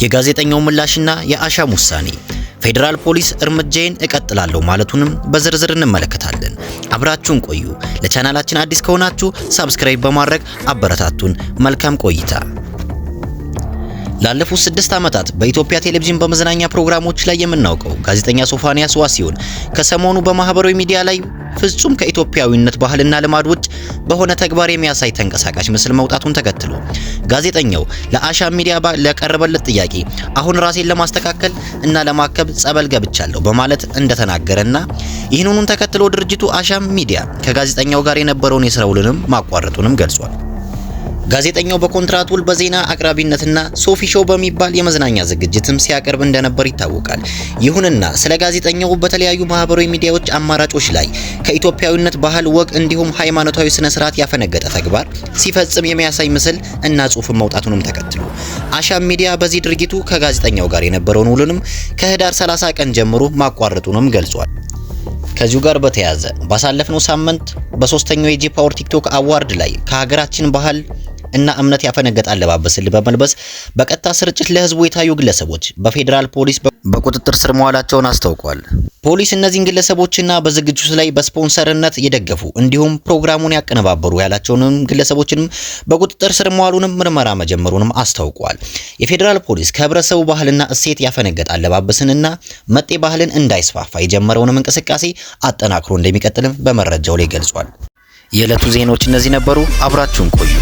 የጋዜጠኛው ምላሽና የአሻም ውሳኔ፣ ፌዴራል ፖሊስ እርምጃዬን እቀጥላለሁ ማለቱንም በዝርዝር እንመለከታለን። አብራችሁን ቆዩ። ለቻናላችን አዲስ ከሆናችሁ ሰብስክራይብ በማድረግ አበረታቱን። መልካም ቆይታ። ላለፉት 6 ዓመታት በኢትዮጵያ ቴሌቪዥን በመዝናኛ ፕሮግራሞች ላይ የምናውቀው ጋዜጠኛ ሶፎንያስ ዋሲሁን ከሰሞኑ በማህበራዊ ሚዲያ ላይ ፍጹም ከኢትዮጵያዊነት ባህልና ልማድ ውጭ በሆነ ተግባር የሚያሳይ ተንቀሳቃሽ ምስል መውጣቱን ተከትሎ ጋዜጠኛው ለአሻም ሚዲያ ለቀረበለት ጥያቄ አሁን ራሴን ለማስተካከል እና ለማከብ ጸበል ገብቻለሁ በማለት እንደተናገረና ይህንኑን ተከትሎ ድርጅቱ አሻም ሚዲያ ከጋዜጠኛው ጋር የነበረውን የሥራ ውልንም ማቋረጡንም ገልጿል። ጋዜጠኛው በኮንትራት ውል በዜና አቅራቢነትና ሶፊ ሾው በሚባል የመዝናኛ ዝግጅትም ሲያቀርብ እንደነበር ይታወቃል። ይሁንና ስለ ጋዜጠኛው በተለያዩ ማህበራዊ ሚዲያዎች አማራጮች ላይ ከኢትዮጵያዊነት ባህል፣ ወግ እንዲሁም ሃይማኖታዊ ስነ ስርዓት ያፈነገጠ ተግባር ሲፈጽም የሚያሳይ ምስል እና ጽሑፍ መውጣቱንም ተከትሎ አሻም ሚዲያ በዚህ ድርጊቱ ከጋዜጠኛው ጋር የነበረውን ውልንም ከህዳር 30 ቀን ጀምሮ ማቋረጡንም ገልጿል። ከዚሁ ጋር በተያያዘ ባሳለፍነው ሳምንት በ3ኛው የጂ ፓወር ቲክቶክ አዋርድ ላይ ከሀገራችን ባህል እና እምነት ያፈነገጠ አለባበስን በመልበስ በቀጥታ ስርጭት ለህዝቡ የታዩ ግለሰቦች በፌዴራል ፖሊስ በቁጥጥር ስር መዋላቸውን አስታውቋል። ፖሊስ እነዚህን ግለሰቦችና በዝግጅቱ ላይ በስፖንሰርነት የደገፉ እንዲሁም ፕሮግራሙን ያቀነባበሩ ያላቸውንም ግለሰቦችንም በቁጥጥር ስር መዋሉንም ምርመራ መጀመሩንም አስታውቋል። የፌዴራል ፖሊስ ከህብረተሰቡ ባህልና እሴት ያፈነገጠ አለባበስንና መጤ ባህልን እንዳይስፋፋ የጀመረውንም እንቅስቃሴ አጠናክሮ እንደሚቀጥልም በመረጃው ላይ ገልጿል። የዕለቱ ዜናዎች እነዚህ ነበሩ። አብራችሁን ቆዩ።